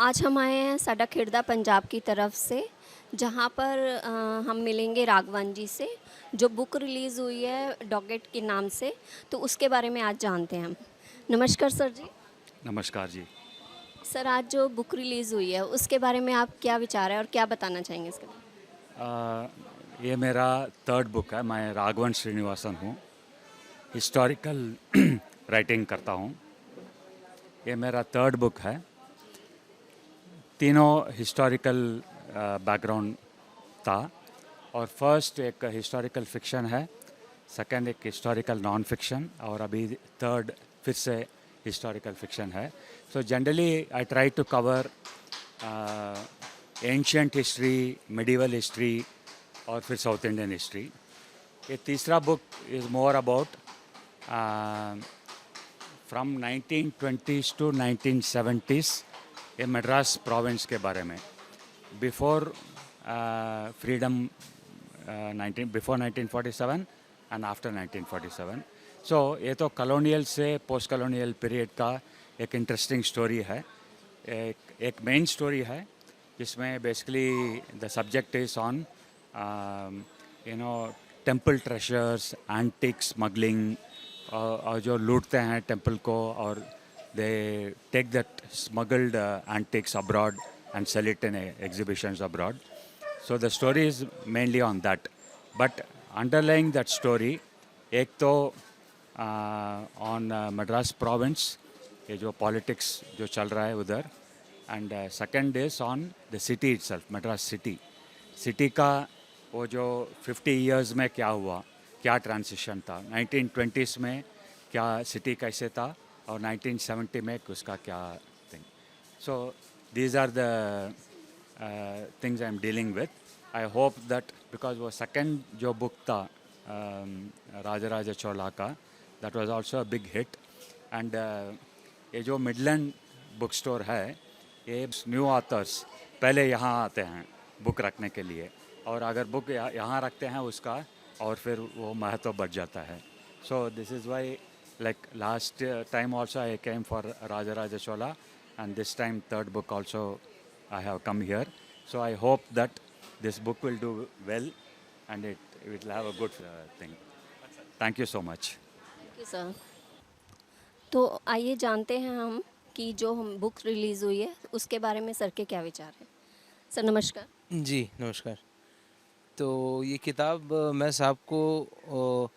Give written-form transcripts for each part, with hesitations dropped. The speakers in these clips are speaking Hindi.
आज हम आए हैं साडा खिड़दा पंजाब की तरफ से, जहाँ पर हम मिलेंगे राघवन जी से, जो बुक रिलीज़ हुई है डॉगेट के नाम से। तो उसके बारे में आज जानते हैं हम। नमस्कार सर जी। नमस्कार जी। सर, आज जो बुक रिलीज़ हुई है उसके बारे में आप क्या विचार है और क्या बताना चाहेंगे इसके बारे अ, ये मेरा थर्ड बुक है। मैं राघवन श्रीनिवासन हूँ, हिस्टोरिकल राइटिंग करता हूँ। ये मेरा थर्ड बुक है। तीनों हिस्टोरिकल बैकग्राउंड था, और फर्स्ट एक हिस्टोरिकल फिक्शन है, सेकंड एक हिस्टोरिकल नॉन फिक्शन, और अभी थर्ड फिर से हिस्टोरिकल फिक्शन है। So generally I try to cover ancient history, medieval history और फिर साउथ इंडियन हिस्ट्री। ये तीसरा book is more about from 1920s to 1970s, ये मद्रास प्रोविंस के बारे में, before freedom, before 1947 and after 1947। So ये तो कॉलोनियल से पोस्ट कॉलोनियल पीरियड का एक इंटरेस्टिंग स्टोरी है। एक मेन स्टोरी है जिसमें basically the subject is on temple treasures, antique smuggling, और जो लूटते हैं टेम्पल को, और they take that smuggled antiques abroad and sell it in exhibitions abroad. So the story is mainly on that, but underlying that story, एक तो on Madras province, ये जो politics जो चल रहा है उधर, and second is on the city itself, Madras city. City का वो जो 50 years में क्या हुआ, क्या transition था, 1920s में क्या city कैसे था, और 1970 में उसका क्या thing. So these are the things I'm dealing with. I hope that because वो second जो book था राजा राजा चोला का, that was also a big hit, and ये जो मिडलैंड बुक स्टोर है, ये न्यू ऑथर्स पहले यहाँ आते हैं बुक रखने के लिए, और अगर बुक यहाँ रखते हैं उसका, और फिर वो महत्व बढ़ जाता है. So this is why, like last time also I came for Raja Raja Chola, and this time third book also I have come here. So I hope that this book will do well, and it will have a good thing. Thank you so much. में सर? तो आइए जानते हैं हम कि जो हम बुक रिलीज़ हुई है उसके बारे में सर के क्या विचार हैं। सर नमस्कार। जी, नमस्कार। तो ये किताब मैं साहब को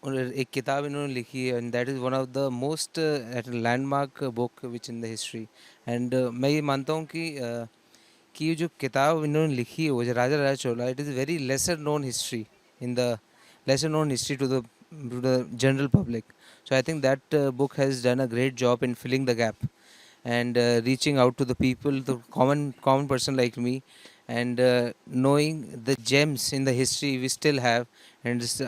एक किताब इन्होंने लिखी है, and that is one of the most landmark book which in the history. And मैं ये मानता हूँ कि ये जो किताब इन्होंने लिखी है वो जो Raja Raja Chola, it is very lesser known history in the lesser known history to the general public. So I think that book has done a great job in filling the gap and reaching out to the people, the common person like me, and knowing the gems in the history we still have, and this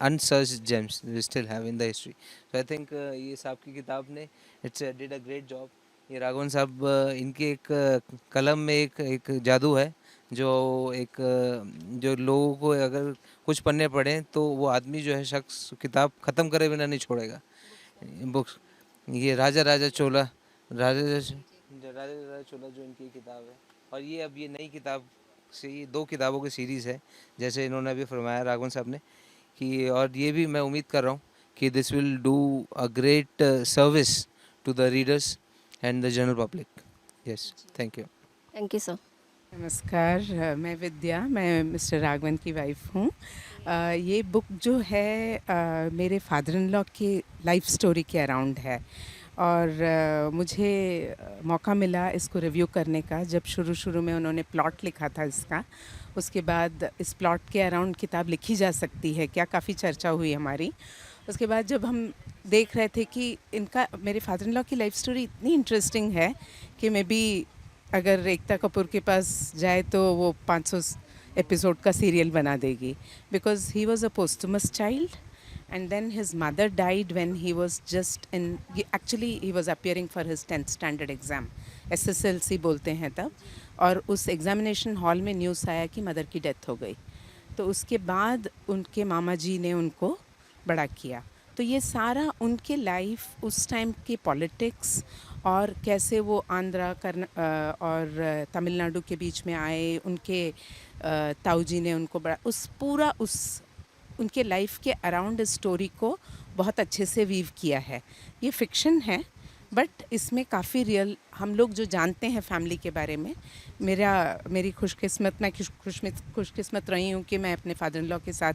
unsearched gems we still have in the history. So I think ये साहब की किताब ने did a great job. ये राघवन साहब इनके एक कलम में एक जादू है, जो लोगों को अगर कुछ पन्ने पढ़ें तो वो आदमी जो है शख्स किताब ख़त्म करे बिना नहीं छोड़ेगा. बुक्स ये राजा राजा चोला जो इनकी किताब है, और ये अब ये नई किताब से ये 2 किताबों की सीरीज़ है, जैसे इन्होंने अभी फरमाया राघवन साहब ने कि, और ये भी मैं उम्मीद कर रहा हूँ कि this will do a great service to the readers and the general public. Yes, thank you. Thank you sir. नमस्कार, मैं विद्या, मैं मिस्टर राघवन की वाइफ हूँ. ये बुक जो है मेरे फादर इन लॉ की लाइफ स्टोरी के अराउंड है, और मुझे मौका मिला इसको रिव्यू करने का जब शुरू में उन्होंने प्लॉट लिखा था इसका. उसके बाद इस प्लॉट के अराउंड किताब लिखी जा सकती है क्या, काफ़ी चर्चा हुई हमारी. उसके बाद जब हम देख रहे थे कि इनका, मेरे फादर इन लॉ की लाइफ स्टोरी इतनी इंटरेस्टिंग है कि मे बी अगर एकता कपूर के पास जाए तो वो 500 एपिसोड का सीरियल बना देगी, because he was a posthumous child, and then his mother died when he was just in, actually he was appearing for his 10th standard exam, SSLC बोलते हैं तब, और उस एग्जामिनेशन हॉल में न्यूज़ आया कि मदर की डेथ हो गई. तो उसके बाद उनके मामा जी ने उनको बड़ा किया. तो ये सारा उनके लाइफ, उस टाइम के पॉलिटिक्स और कैसे वो आंध्रा और तमिलनाडु के बीच में आए, उनके ताऊ जी ने उनको बड़ा उस उनके लाइफ के अराउंड स्टोरी को बहुत अच्छे से वीव किया है। ये फिक्शन है बट इसमें काफ़ी रियल हम लोग जो जानते हैं फैमिली के बारे में। मेरी खुशकिस्मत रही हूँ कि मैं अपने फादर इन लॉ के साथ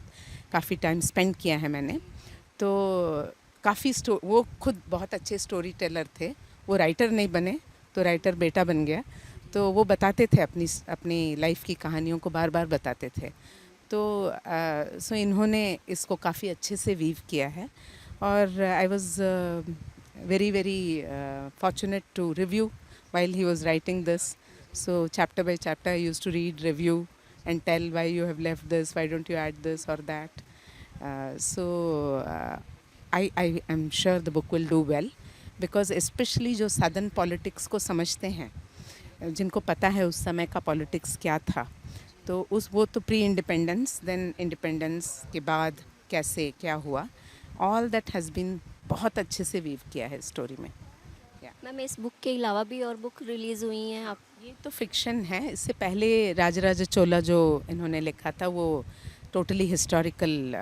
काफ़ी टाइम स्पेंड किया है मैंने। तो काफ़ी वो खुद बहुत अच्छे स्टोरी टेलर थे। वो राइटर नहीं बने तो राइटर बेटा बन गया। तो वो बताते थे अपनी लाइफ की कहानियों को बार बार बताते थे। तो सो इन्होंने इसको काफ़ी अच्छे से वीव किया है। और I was very fortunate to review while he was writing this. So chapter by chapter I used to read, review and tell why you have left this, why don't you add this or that. I am sure the book will do well because especially जो southern politics को समझते हैं, जिनको पता है उस समय का politics क्या था, तो वो तो प्री इंडिपेंडेंस, देन इंडिपेंडेंस के बाद कैसे क्या हुआ, ऑल दैट हैज़ बीन बहुत अच्छे से वीव किया है स्टोरी में। मैम इस बुक के अलावा भी और बुक रिलीज़ हुई हैं आप? ये तो फिक्शन है। इससे पहले राजराजा चोला जो इन्होंने लिखा था वो टोटली हिस्टोरिकल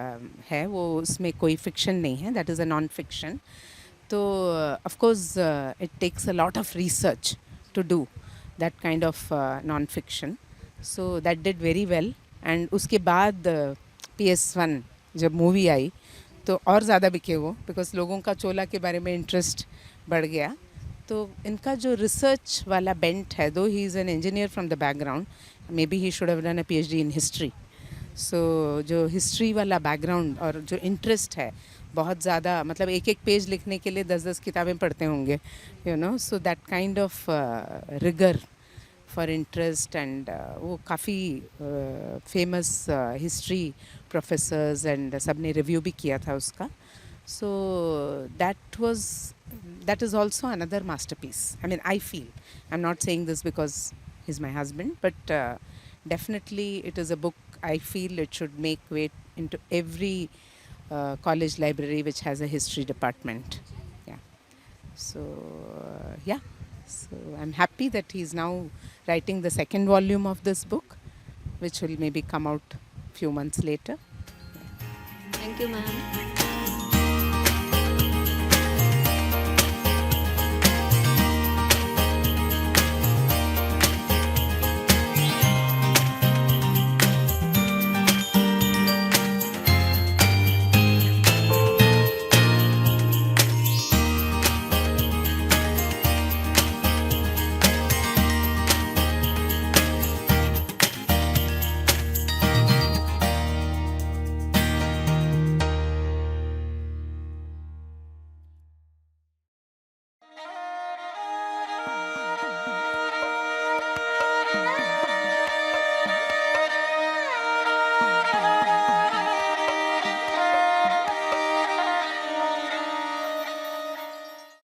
है, वो उसमें कोई फिक्शन नहीं है, that is a non fiction. तो of course it takes a lot of research to do that kind of non fiction, so that did very well. And उसके बाद PS1 जब मूवी आई तो और ज़्यादा बिके वो, बिकॉज लोगों का चोला के बारे में इंटरेस्ट बढ़ गया। तो इनका जो रिसर्च वाला बेंट है, though he is an engineer from the background, maybe he should have done a PhD in history. So जो हिस्ट्री वाला बैकग्राउंड और जो इंटरेस्ट है बहुत ज़्यादा, मतलब एक एक पेज लिखने के लिए 10-10 किताबें पढ़ते होंगे, you know, so that kind of rigour for interest. And वो काफ़ी फेमस हिस्ट्री प्रोफेसर्स एंड सब ने रिव्यू भी किया था उसका। सो that is also another masterpiece. I mean, I feel, I'm not saying this because he's my husband, but definitely it is a book I feel it should make way into every college library which has a history department. Yeah. So so I'm happy that he's now writing the second volume of this book, which will maybe come out few months later. Thank you ma'am.